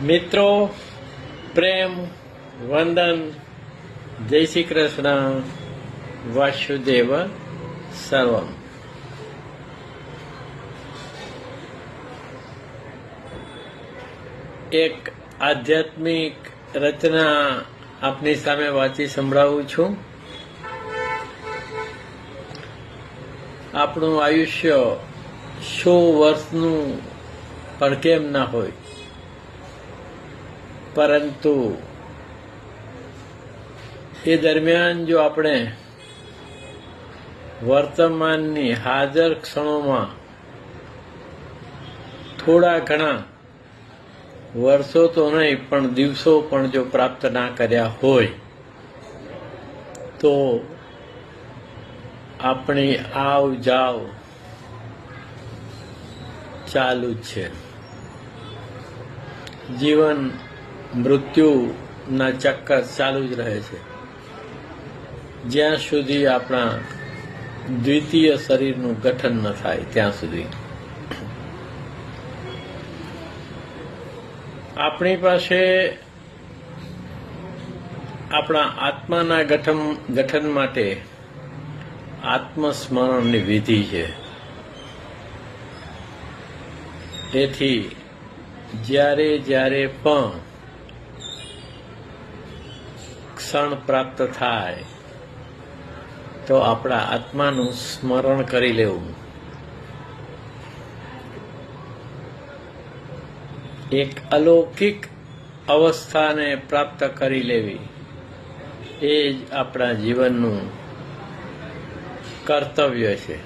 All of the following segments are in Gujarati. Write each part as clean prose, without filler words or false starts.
મિત્રો, પ્રેમ, વંદન, જય શ્રી કૃષ્ણ, વાસુદેવ સર્વમ. એક આધ્યાત્મિક રચના આપની સામે વાંચી સંભળાવું છું. આપણું આયુષ્ય 100 વર્ષનું પણ કેમ ના હોય, પરંતુ એ દરમિયાન જો આપણે વર્તમાનની હાજર ક્ષણોમાં થોડા ઘણા વર્ષો તો નહીં પણ દિવસો પણ જો પ્રાપ્ત ના કર્યા હોય તો આપણી આવ જાવ ચાલુ જ છે. જીવન મૃત્યુના ચક્કર ચાલુ જ રહે છે જ્યાં સુધી આપણા દ્વિતીય શરીરનું ગઠન ન થાય ત્યાં સુધી. આપણી પાસે આપણા આત્માના ગઠન માટે આત્મસ્મરણની વિધિ છે. તેથી જ્યારે જ્યારે પણ ક્ષણ પ્રાપ્ત થાય તો આપણા આત્માનું સ્મરણ કરી લેવું. એક અલૌકિક અવસ્થાને પ્રાપ્ત કરી લેવી એ જ આપણા જીવનનું કર્તવ્ય છે.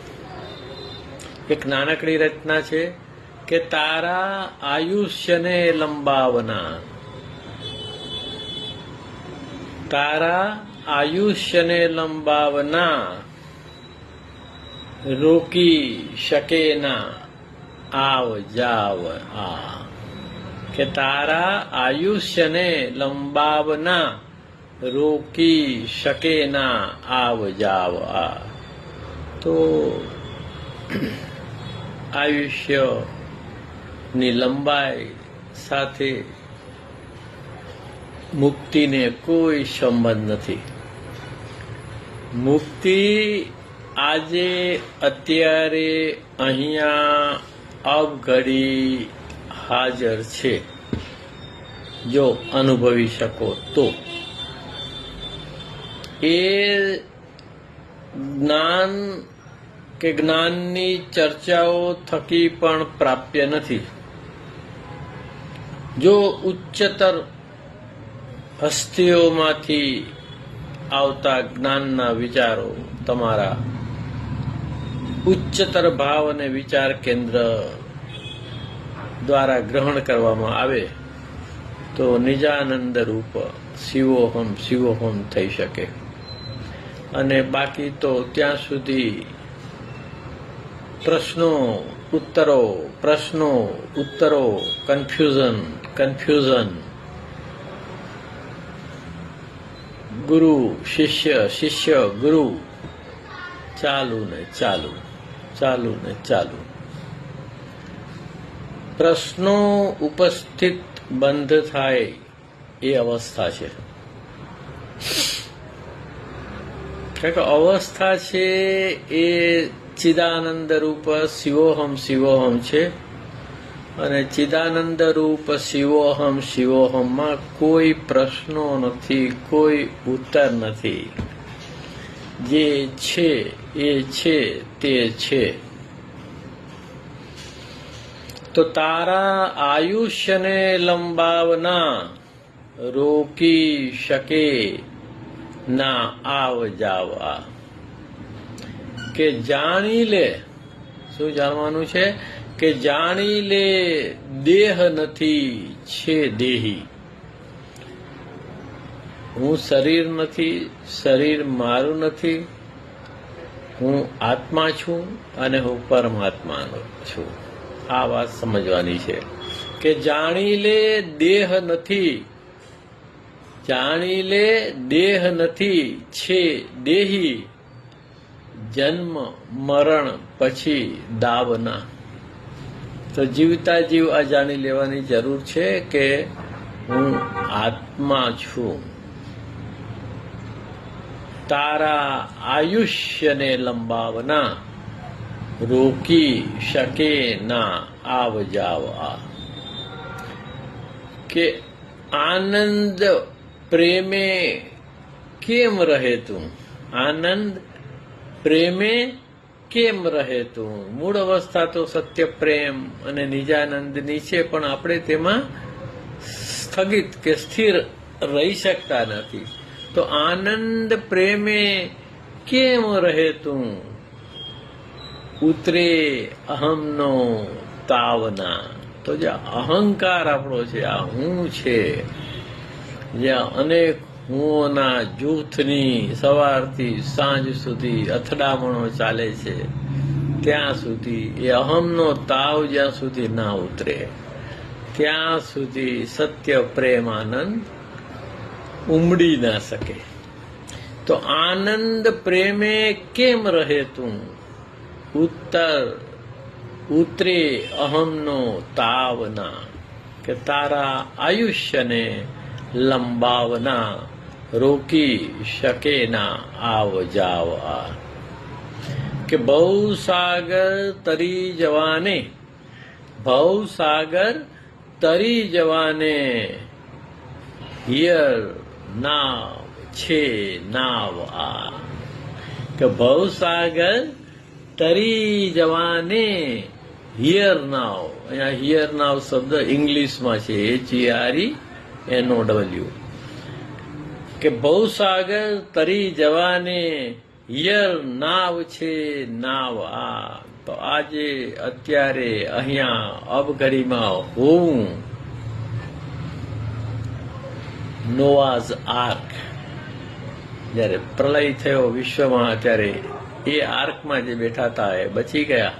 એક નાનકડી રચના છે કે તારા આયુષ્યને લંબાવના, તારા આયુષ્યને લંબાવના, રોકી શકે ના આવ જાવ આ. કે તારા આયુષ્યને લંબાવના, રોકી શકે ના આવ જાવ આ. તો આયુષ્યની લંબાઈ સાથે મુક્તિને કોઈ સંબંધ નથી. મુક્તિ આજે અત્યારે અહીંયા અવઘડી હાજર છે જો અનુભવી શકો તો. એ જ્ઞાન કે જ્ઞાનની ચર્ચાઓ થકી પણ પ્રાપ્ય નથી. જો ઉચ્ચતર હસ્તીઓમાંથી આવતા જ્ઞાનના વિચારો તમારા ઉચ્ચતર ભાવ અને વિચાર કેન્દ્ર દ્વારા ગ્રહણ કરવામાં આવે તો નિજાનંદ રૂપ શિવોહમ થઈ શકે. અને બાકી તો ત્યાં સુધી પ્રશ્નો ઉત્તરો, કન્ફ્યુઝન, ગુરુ શિષ્ય ગુરુ, ચાલુ ને ચાલુ. પ્રશ્નો ઉપસ્થિત બંધ થાય એ અવસ્થા છે. કારણ કે અવસ્થા છે એ ચિદાનંદ રૂપ શિવોહમ છે. અને ચિદાનંદ રૂપ શિવોહમમાં કોઈ પ્રશ્નો નથી, કોઈ ઉત્તર નથી. જે છે એ છે તે છે. તો તારા આયુષ્યને લંબાવના, રોકી શકે ના આવ જાવ આ. કે જાણી લે, શું જાણવાનું છે? કે જાણી લે દેહ નથી છે દેહી. હું શરીર નથી, શરીર મારું નથી. હું આત્મા છું અને હું પરમાત્માનો છું. આ વાત સમજવાની છે કે જાણી લે દેહ નથી, જાણી લે દેહ નથી છે દેહી. જન્મ મરણ પછી દાવના. તો જીવતા જીવ આ જાણી લેવાની જરૂર છે કે હું આત્મા છું. તારા આયુષ્યને લંબાવના રોકી શકે ના આવ જાવ આ. કે આનંદ પ્રેમે કેમ રહે તું, આનંદ પ્રેમે કેમ રહે તું. મૂળ અવસ્થા તો સત્ય પ્રેમ અને નિજાનંદની છે, પણ આપણે તેમાં સ્થગિત કે સ્થિર રહી શકતા નથી. તો આનંદ પ્રેમે કેમ રહે તું, ઉતરે અહમનો તાવના. તો જે અહંકાર આપણો છે, આ હું છે, જ્યાં અનેક હુંઓના જૂથની સવારથી સાંજ સુધી અથડામણો ચાલે છે, ત્યાં સુધી એ અહમનો તાવ જ્યાં સુધી ના ઉતરે ત્યાં સુધી સત્ય પ્રેમ આનંદ ઉમડી ના શકે. તો આનંદ પ્રેમે કેમ રહે તું, ઉતરે અહમનો તાવના. કે તારા આયુષ્યને લંબાવના રોકી શકે ના આવ જાવ આ. કે ભવસાગર તરી જવાને, ભવસાગર તરી જવાને હિયર નાવ છે નાવ આ. કે ભવસાગર તરી જવાને હિયર નાવ. અહીંયા હિયર નાવ શબ્દ ઇંગ્લિશમાં છે, HERENOW. કે ભવસાગર તરી જવાને હિયર નાવ છે નાવ આ. તો આજે અત્યારે અહીંયા અબઘડીમાં હોવું નોઆઝ આર્ક, જ્યારે પ્રલય થયો વિશ્વમાં ત્યારે એ આર્કમાં જે બેઠા હતા એ બચી ગયા.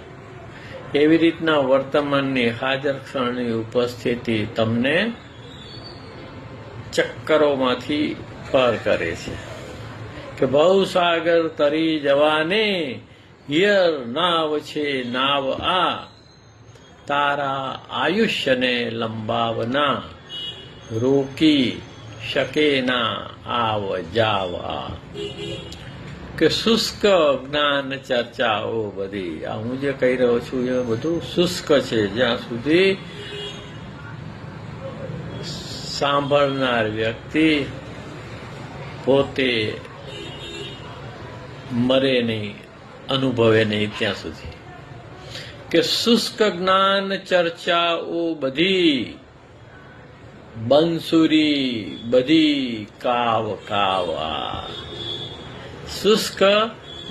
એવી રીતના વર્તમાનની હાજર ક્ષણની ઉપસ્થિતિ તમને ચક્કરોમાંથી પાર કરે છે. કે ભવસાગર તરી જવાને હિયર નાવ છે નાવ આ. તારા આયુષ્યને લંબાવના રોકી શકે ના આવ જાવ આ. કે શુષ્ક જ્ઞાન ચર્ચાઓ બધી, આ હું જે કહી રહ્યો છું એ બધું શુષ્ક છે. જ્યાં સુધી સાંભળનાર વ્યક્તિ પોતે મરે નહીં, અનુભવે નહીં ત્યાં સુધી. કે શુષ્ક જ્ઞાન ચર્ચાઓ બધી બંસુરી બધી કાવ કાવા. શુષ્ક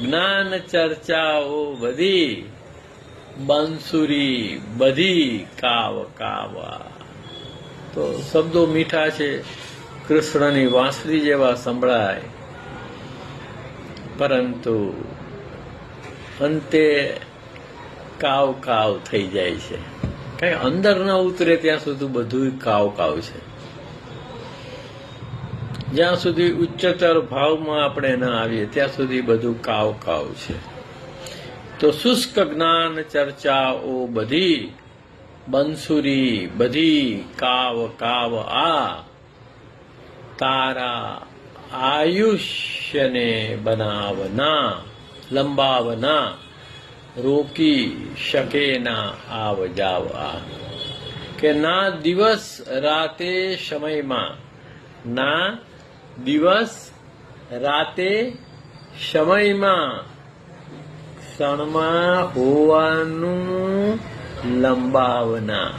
જ્ઞાન ચર્ચાઓ બધી બંસુરી બધી કાવ કાવા. તો શબ્દો મીઠા છે, કૃષ્ણની વાંસળી જેવા સંભળાય, પરંતુ અંતે કાવ કાવ થઈ જાય છે. કઈ અંદર ન ઉતરે ત્યાં સુધી બધું કાવ કાવ છે. જ્યાં સુધી ઉચ્ચતર ભાવમાં આપણે ન આવીએ ત્યાં સુધી બધું કાવ કાવ છે. તો શુષ્ક જ્ઞાન ચર્ચાઓ બધી બંસુરી બધી કાવ કાવ આ. તારા આયુષ્યને બનાવના લંબાવના રોકી શકે ના આવ જાવ આ. કે ના દિવસ રાતે સમયમાં, ના દિવસ રાતે સમયમાં ક્ષણમાં હોવાનું લંબાવના.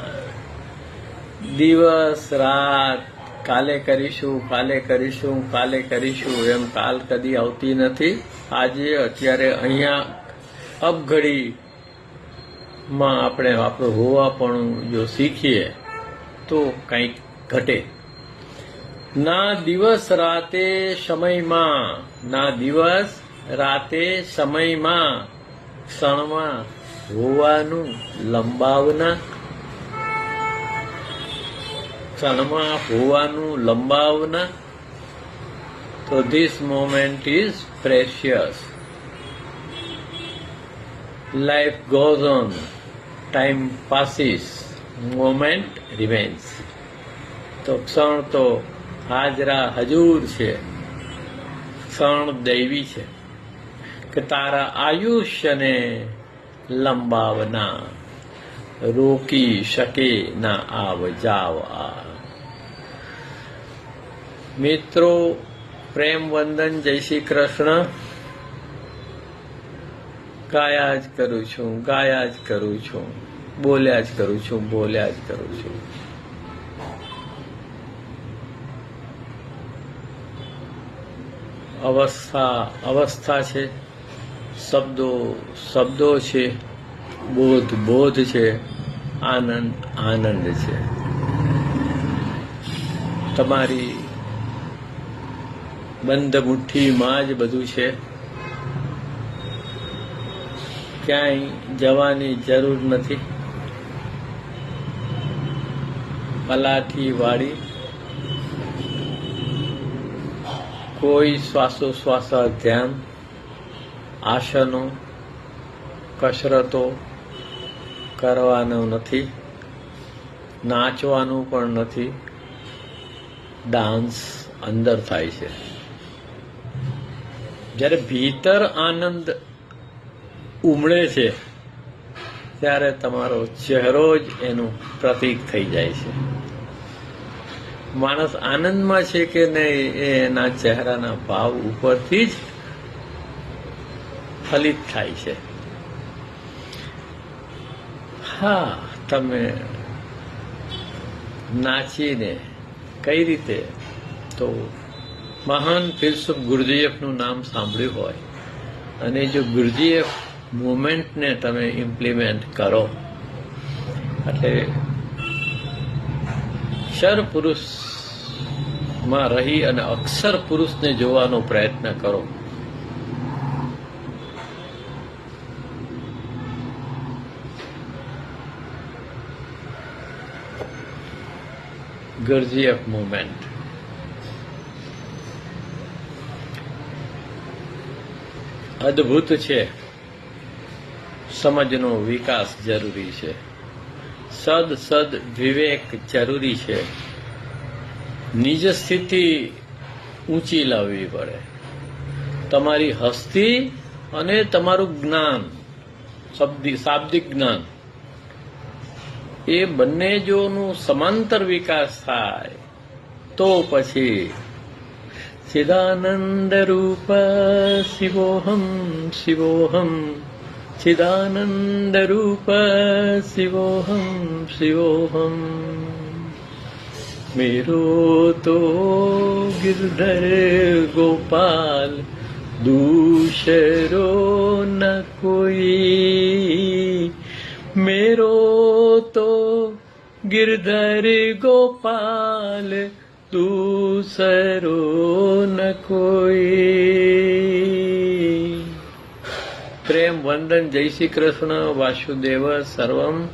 દિવસ રાત કાલે કરીશું કાલે કરીશું કાલે કરીશું એમ કાલ કદી આવતી નથી. આજે અત્યારે અહીંયા અબઘડીમાં આપણે આપણું હોવાપણું જો શીખીએ તો કંઈક ઘટે. ના દિવસ રાતે સમયમાં, ના દિવસ રાતે સમયમાં ક્ષણમાં હોવાનું લંબાવના. ક્ષણમાં હોવાનું લંબાવના. તો this moment is precious. Life goes on, time passes, moment remains. તો ક્ષણ તો હાજરા હજૂર છે, ક્ષણ દૈવી છે કે તારા આયુષ્યને લંબાવના રોકી શકે ના આવ જાવ આ. મિત્રો, પ્રેમ વંદન, જય શ્રી કૃષ્ણ. ગાયા જ કરું છું, ગાયા જ કરું છું, બોલ્યા જ કરું છું, બોલ્યા જ કરું છું. અવસ્થા છે, શબ્દો છે, બોધ છે, આનંદ છે. તમારી બંધ મુઠ્ઠીમાં જ બધું છે. ક્યાંય જવાની જરૂર નથી. પલાઠી વાળી કોઈ શ્વાસોશ્વાસ ધ્યાન, આસનો, કસરતો કરવાનું નથી, નાચવાનું પણ નથી. ડાન્સ અંદર થાય છે. જ્યારે ભીતર આનંદ ઉમળે છે ત્યારે તમારો ચહેરો જ એનું પ્રતીક થઈ જાય છે. માણસ આનંદમાં છે કે નહીં એ એના ચહેરાના ભાવ ઉપરથી જ ફલિત થાય છે. હા, તમે નાચીને કઈ રીતે, તો મહાન ફિલસૂફ ગુરજીએફનું નામ સાંભળ્યું હોય અને જો ગુરજીએફ મુવમેન્ટને તમે ઇમ્પ્લિમેન્ટ કરો એટલે અક્ષર પુરુષમાં રહી અને અક્ષર પુરુષને જોવાનો પ્રયત્ન કરો. ગુરજીએફ મુવમેન્ટ અદ્ભુત છે. સમજનો વિકાસ જરૂરી છે. સદ વિવેક જરૂરી છે. નિજ સ્થિતિ ઊંચી લાવવી પડે. તમારી હસ્તી અને તમારું જ્ઞાન, શાબ્દિક જ્ઞાન, એ બંને જોનું સમાંતર વિકાસ થાય તો પછી ચિદાનંદ રૂપ શિવોહમ શિવોહમ, ચિદાનંદ રૂપ શિવોહમ શિવોહમ. મેરો તો ગિરધર ગોપાલ દૂસરો ન કોઈ, મેરો તો ગિરધર ગોપાલ દૂસરો ન કોઈ. પ્રેમ વંદન, જય શ્રી કૃષ્ણ. વાસુદેવ સર્વમ.